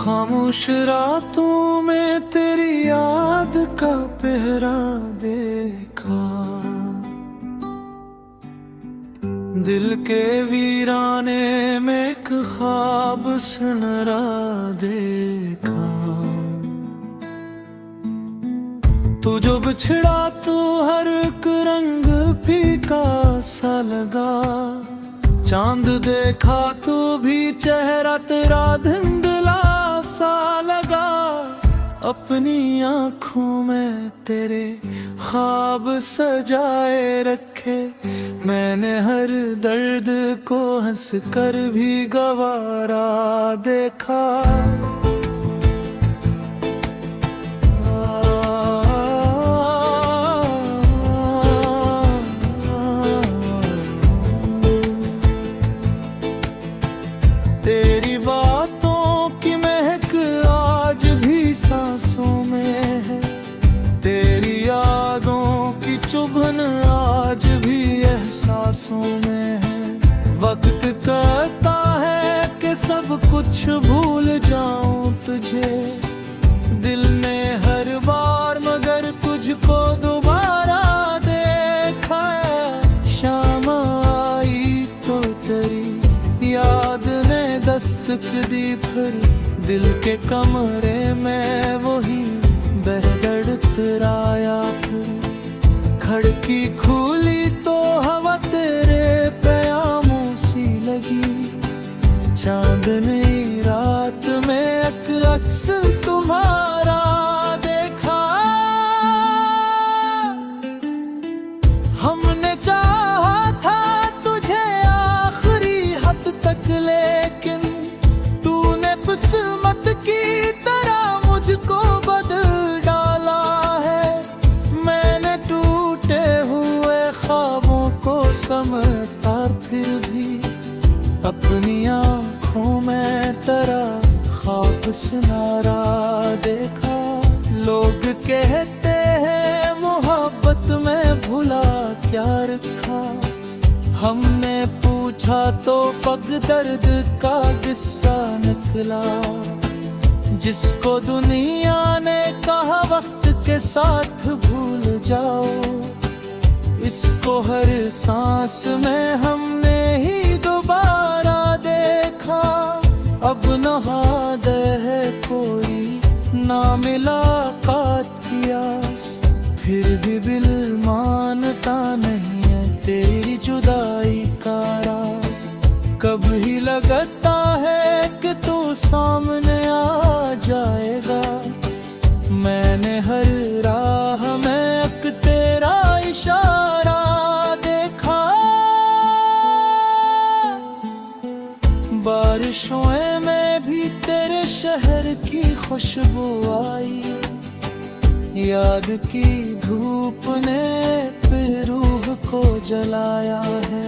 खामोश रातों में तेरी याद का पहरा देखा, दिल के वीराने में एक ख्वाब सुनहरा देखा। तू जो बिछड़ा तो हर एक रंग फीका सा लगा, चांद देखा तो भी चेहरा तेरा धुंधला सा लगा। अपनी आँखों में तेरे ख्वाब सजाए रखे, मैंने हर दर्द को हंस कर भी गवारा देखा। तेरी बातों की महक आज भी सांसों में है, तेरी यादों की चुभन आज भी एहसासों में है। वक्त कहता है कि सब कुछ भूल जाऊं तुझे, दिल ने हर बार मगर तुझको दोबारा देखा। शाम आई तो तेरी याद ने दस्तक दी, फिर दिल के कमरे में वही बेदर्द तराया। फिर खिड़की खुली तो हवा तेरे प्यामों सी लगी, चांदनी रात में एक अक्स तुम्हारा देखा। हमने चाहा था तुझे आखिरी हद तक, लेकिन तूने किस्मत की तरह मुझको बदल डाला है। मैंने टूटे हुए ख्वाबों को समझा, फिर भी अपनी आँखों में तेरा ख्वाब सुनहरा देखा। लोग कहते हैं मोहब्बत में भुला क्या रखा, हमने पूछा तो फक दर्द का किस्सा निकला। जिसको दुनिया ने कहा वक्त के साथ भूल जाओ, इसको हर सांस में हमने ही दोबारा देखा। अब न हाथ है कोई ना मुलाकात की आस, फिर भी दिल मानता नहीं है तेरी जुदाई का राज। कभी लगता है कि तू सामने आ जाएगा, मैंने हर राह में एक तेरा इशारा देखा। बारिशों में भी तेरे शहर की खुशबू आई, याद की धूप ने फिर रूह को जलाया है।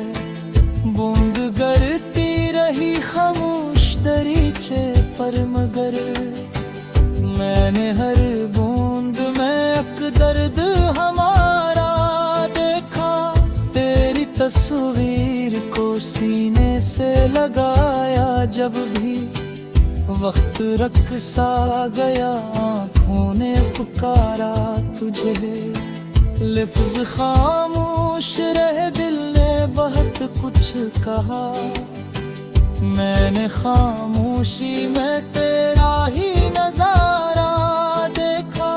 बूंद गिरती रही खामोश दरीचे पर, मगर मैंने हर बूंद में एक दर्द हमारा देखा। तेरी तस्वीर को सीने से लगाया जब भी वक्त रक़्सा गया, आँखों ने पुकारा तुझे। लफ्ज़ खामोश रहे, दिल ने बहुत कुछ कहा, मैंने खामोशी में तेरा ही नजारा देखा।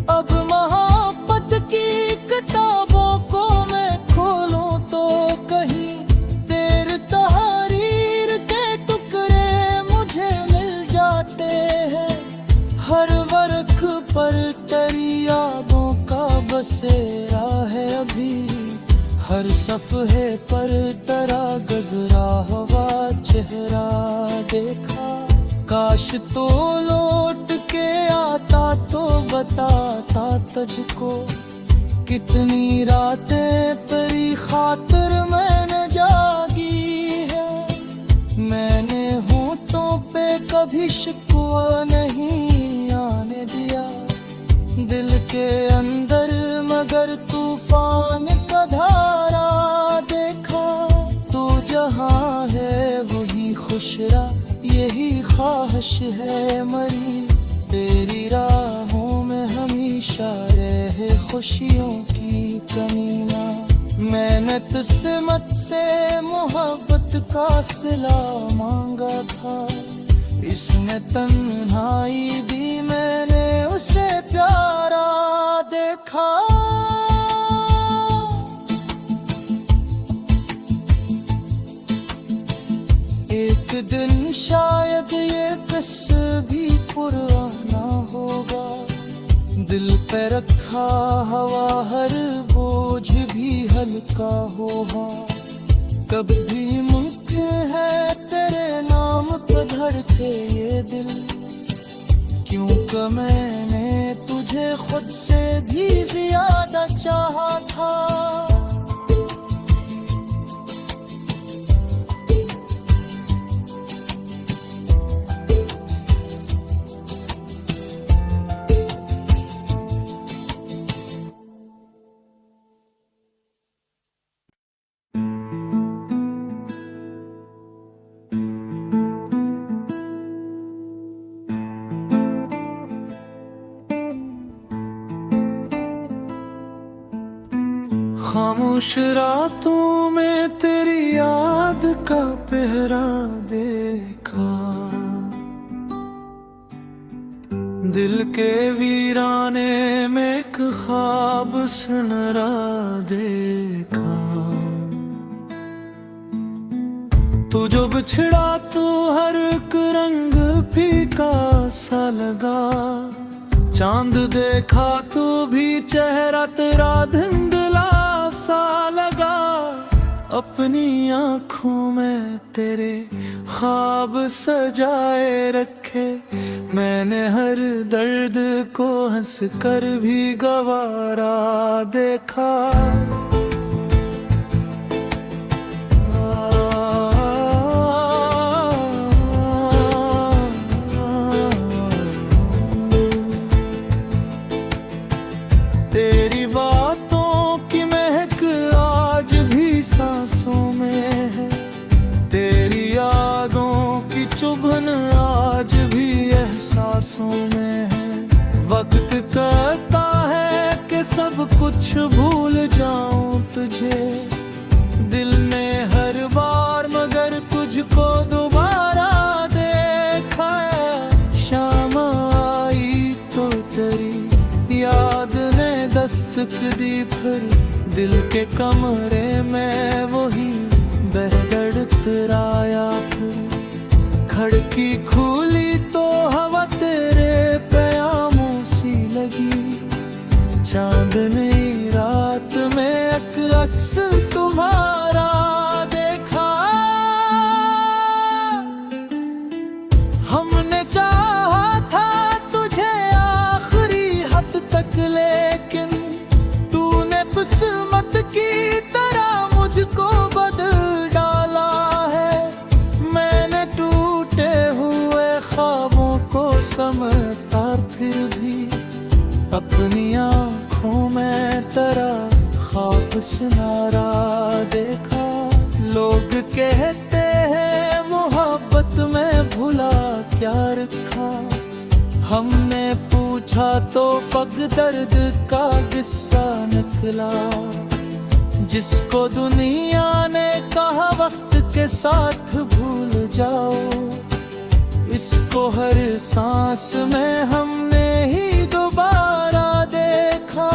अब मोहब्बत की किताबों को मैं खोलूं तो कहीं तेरे तहरीर के टुकड़े मुझे मिल जाते हैं। हर वर्क पर तेरी यादों का बसेरा है अभी, हर सफ़हे पर तेरा गजरा हुआ चेहरा देखा। काश तो लौट के आता तो बताता तुझको, कितनी रातें तेरी खातिर मैंने जागी है। मैंने होठों पे कभी शिकवा नहीं आने दिया, दिल के अंदर मगर तूफान का धारा देखा। तू जहाँ है वही बुशरा यही ख्वाहिश है मरी, तेरी राहों में हमेशा रहे खुशियों की कमी ना। मैंने किस्मत से मोहब्बत का सिला मांगा था, इसमें तन्हाई भी मैंने उसे प्यारा देखा। एक दिन शायद ये किस्सा भी पुराना होगा, दिल पे रखा हवा हर बोझ भी हल्का होगा। कभी मुमकिन है तेरे नाम पर धड़के ये दिल, क्योंकि मैंने तुझे खुद से भी ज्यादा चाहा था। खामोश रातों में तेरी याद का पहरा देखा, दिल के वीराने में एक ख्वाब सुनहरा देखा। तू जो बिछड़ा तू हर एक रंग फीका सा लगा, चांद देखा तो भी चेहरा तेरा धुंधला सा लगा। अपनी आँखों में तेरे ख्वाब सजाए रखे, मैंने हर दर्द को हंस कर भी गवारा देखा। तेरी बातों की महक आज भी सांसों में है, तेरी यादों की चुभन आज भी एहसासों में है। वक्त कहता है कि सब कुछ भूल जाऊं तुझे, दिल ने हर बार मगर तुझको दोबारा देखा। शाम आई तो तेरी याद ने दस्तक दी, फिर दिल के कमरे में वही बहदर्द आया। फिर खिड़की खुली तो हवा तेरे प्यामों सी लगी, चांदनी रात में एक अक्स तुम्हारा देखा। हमने चाहा था तुझे आखिरी हद तक, लेकिन तूने किस्मत की तरह मुझको बदल डाला है। मैंने टूटे हुए ख्वाबों को समझा, फिर भी अपनी आँखों में तेरा ख्वाब सुनहरा देखा। लोग कहते हैं मोहब्बत में भुला क्या रखा, हमने पूछा तो फक़्र दर्द का किस्सा निकला। जिसको दुनिया ने कहा वक्त के साथ भूल जाओ, इसको हर सांस में हमने ही दोबारा देखा।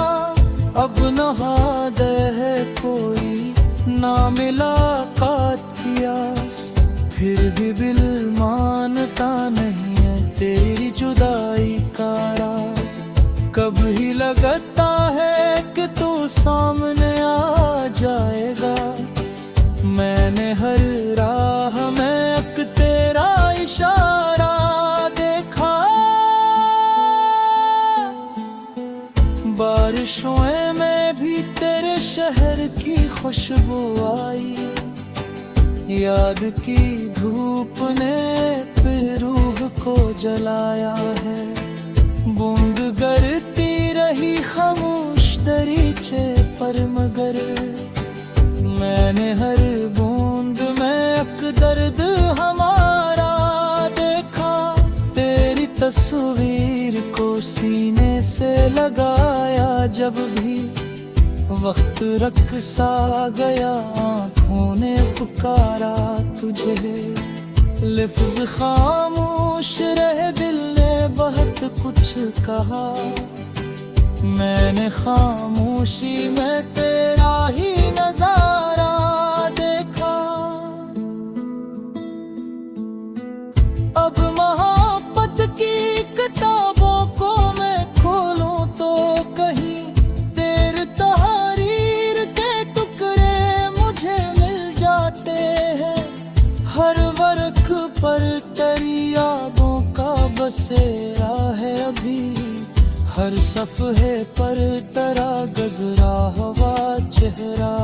अब न हाथ है कोई ना मुलाकात की आस, फिर भी दिल मानता नहीं है तेरी जुदाई का राज। कभी लगता है कि तू सामने आ जाएगा, मैंने हर राह में एक तेरा इशारा देखा। बारिशों में भी तेरे शहर की खुशबू आई, याद की धूप ने फिर रूह को जलाया है। बूंद गिरती रही खामोश दरीचे पर, मगर मैंने हर बूंद में एक दर्द हमारा तस्वीर को सीने से लगाया, जब भी वक्त रख सा गया आँखों ने पुकारा तुझे। लिफ्ज़ खामोश रहे, दिल ने बहुत कुछ कहा, मैंने खामोशी में तेरा ही नजारा देखा। अब मोहब्बत की किताबों को मैं खोलूं तो कहीं तेरे तहरीर के टुकड़े मुझे मिल जाते हैं। हर वर्क पर तेरी यादों का बसेरा है अभी, हर सफ़हे पर तेरा गजरा हुआ चेहरा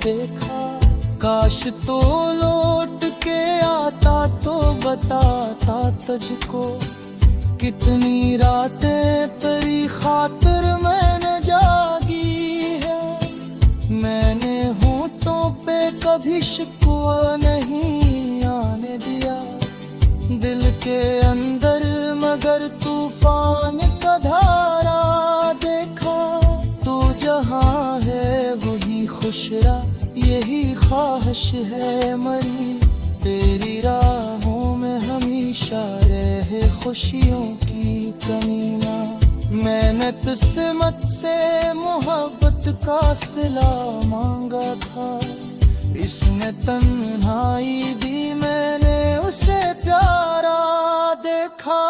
देखा। काश तो लौट के आता तो बताता तुझको, कितनी रातें तेरी खातिर मैंने जागी है। मैंने होठों पे कभी शिकवा नहीं आने दिया, दिल के अंदर मगर तूफान का धारा देखा। तू जहाँ है वही खुश रहा, यही ख्वाहिश है मरी, तेरी राहों में हमेशा रहे खुशियों की कमी ना। मैंने तुझसे मुझसे मोहब्बत का सिला मांगा था, इसने तन्हाई दी मैंने उसे प्यारा देखा।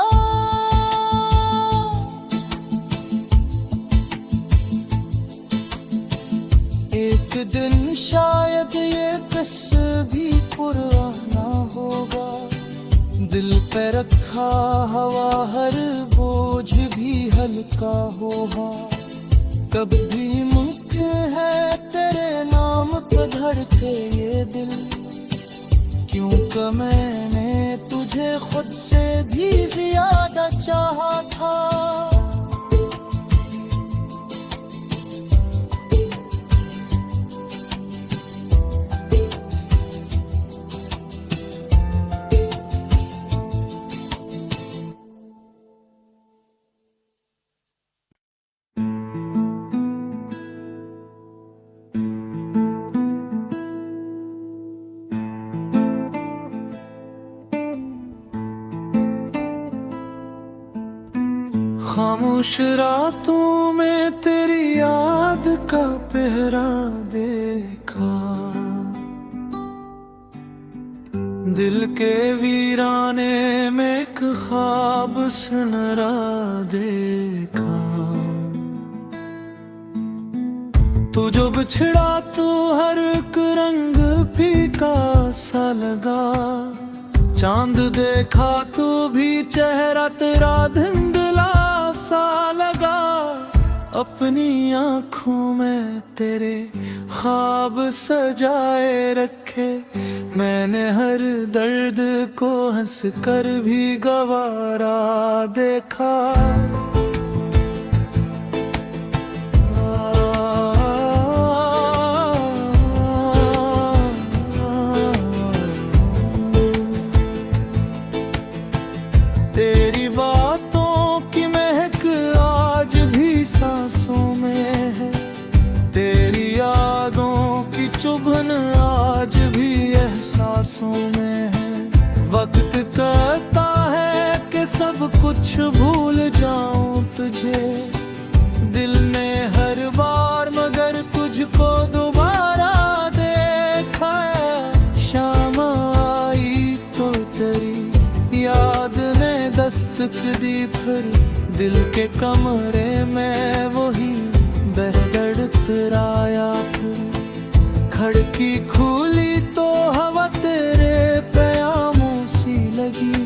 एक दिन शायद ये किस्सा भी पुराना होगा, दिल पे रखा हवा हर बोझ भी हल्का होगा। कब भी मुमकिन है तेरे नाम पे धड़के ये दिल, क्योंकि मैंने तुझे खुद से भी ज्यादा चाहा था। खामोश रातों में तेरी याद का पहरा देखा, दिल के वीराने में एक ख्वाब सुनहरा देखा। तू जो बिछड़ा तो हर एक रंग फीका सा लगा, चांद देखा तो भी चेहरा तेरा धुंधला सा लगा। अपनी आँखों में तेरे ख्वाब सजाए रखे, मैंने हर दर्द को हंस कर भी गवारा देखा। तेरी बातों की महक आज भी सांसों में है, तेरी यादों की चुभन आज भी एहसासों में है। वक्त कहता है कि सब कुछ भूल जाऊं तुझे, दिल ने हर बार मगर तुझको दोबारा देखा। शाम आई तो तेरी याद ने दस्तक दी, फिर दिल के कमरे में वही बेदर्द तराया। फिर खिड़की खुली तो हवा तेरे प्यामों सी लगी,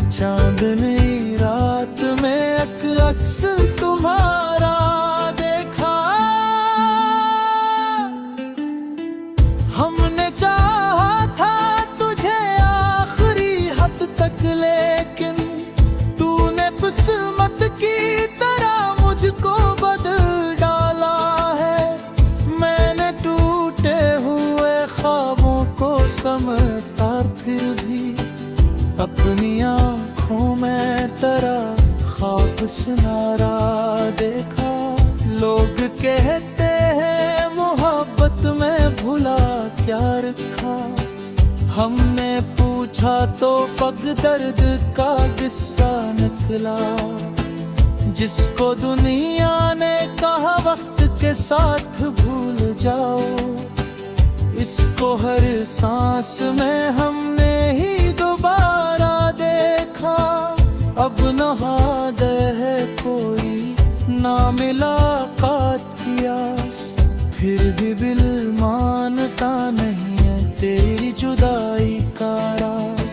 चांदनी रात में एक अक्स तुम्हारा देखा। हमने चाहा था तुझे आखिरी हद तक, लेकिन तूने किस्मत की तरह मुझको बदल डाला है। मैंने टूटे हुए ख्वाबों को समझता, फिर भी अपनी आँखों आंखों में तेरा ख्वाब सुनारा देखा। लोग कहते हैं मोहब्बत में भुला क्या रखा। हमने पूछा तो फक दर्द का किस्सा निकला, जिसको दुनिया ने कहा वक्त के साथ भूल जाओ। इसको हर सांस में हमने ही दोबारा देखा। अब न हाद है कोई ना मिला कातियास, फिर भी दिल मानता नहीं है तेरी जुदाई का राज।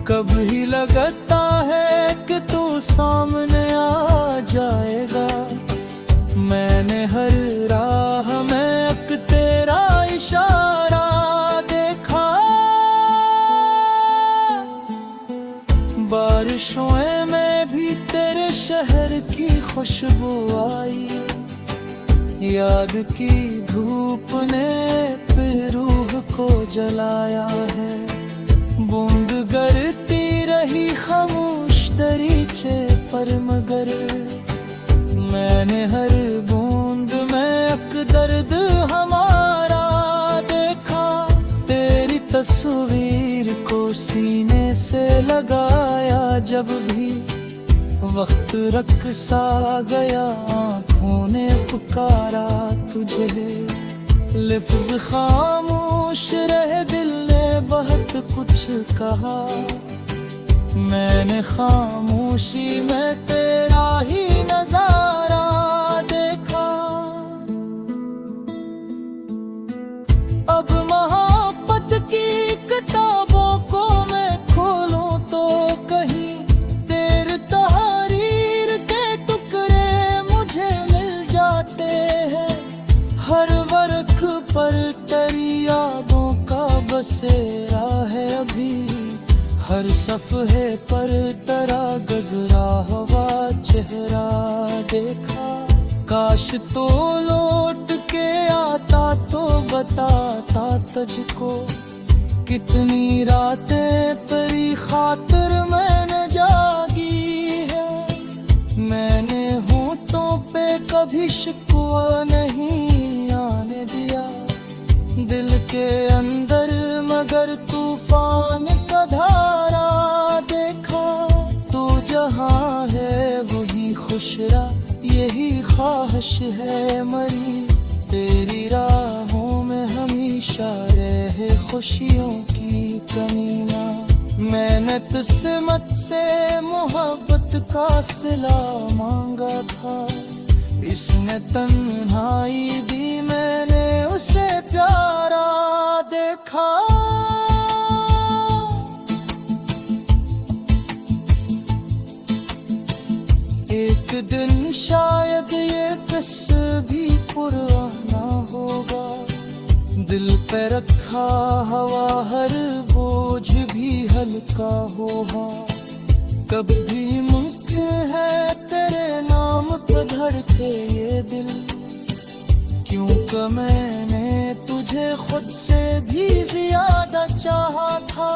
कभी लगता है कि तू सामने आ जाएगा, मैंने हर राह में एक तेरा इशारा देखा। बारिशों में भी तेरे शहर की खुशबू आई। याद की धूप ने फिर रूह को जलाया है। बूंद गिरती रही खामोश दरीचे पर, मगर मैंने हर बूंद में एक दर्द हमारा देखा। तेरी तस्वीर को सीने से लगाया जब भी वक्त रख सा गया, आँखों ने पुकारा तुझे। लफ्ज़ खामोश रहे, दिल ने बहुत कुछ कहा। मैंने खामोशी में तेरा ही नजारा देखा। अब मोहब्बत की किताबों को मैं खोलूं तो कहीं तेरे तहरीर के टुकड़े मुझे मिल जाते हैं। हर वर्क पर तेरी यादों का बसेरा है अभी। हर सफ़हे पर तेरा गजरा हुआ चेहरा देखा। काश तो लौट के आता तो बताता तुझको, कितनी रातें तेरी खातिर मैंने जागी है। मैंने होठों पे कभी शिकवा नहीं आने दिया दिल के अंदर, मगर तूफान का धारा देखा। तू जहाँ है वही खुशरा, यही ख्वाहिश है मरी। तेरी राहों में हमेशा रहे खुशियों की कमी ना। मैंने किस्मत से मोहब्बत का सिला मांगा था, इसने तन्हाई दी, मैंने उसे प्यारा देखा। एक दिन शायद ये किस्सा भी पुराना होगा। दिल पे रखा हवा हर बोझ भी हल्का होगा। कभी मुमकिन है तेरे नाम पे धड़के ये दिल, क्योंकि मैंने तुझे खुद से भी ज्यादा चाहा था।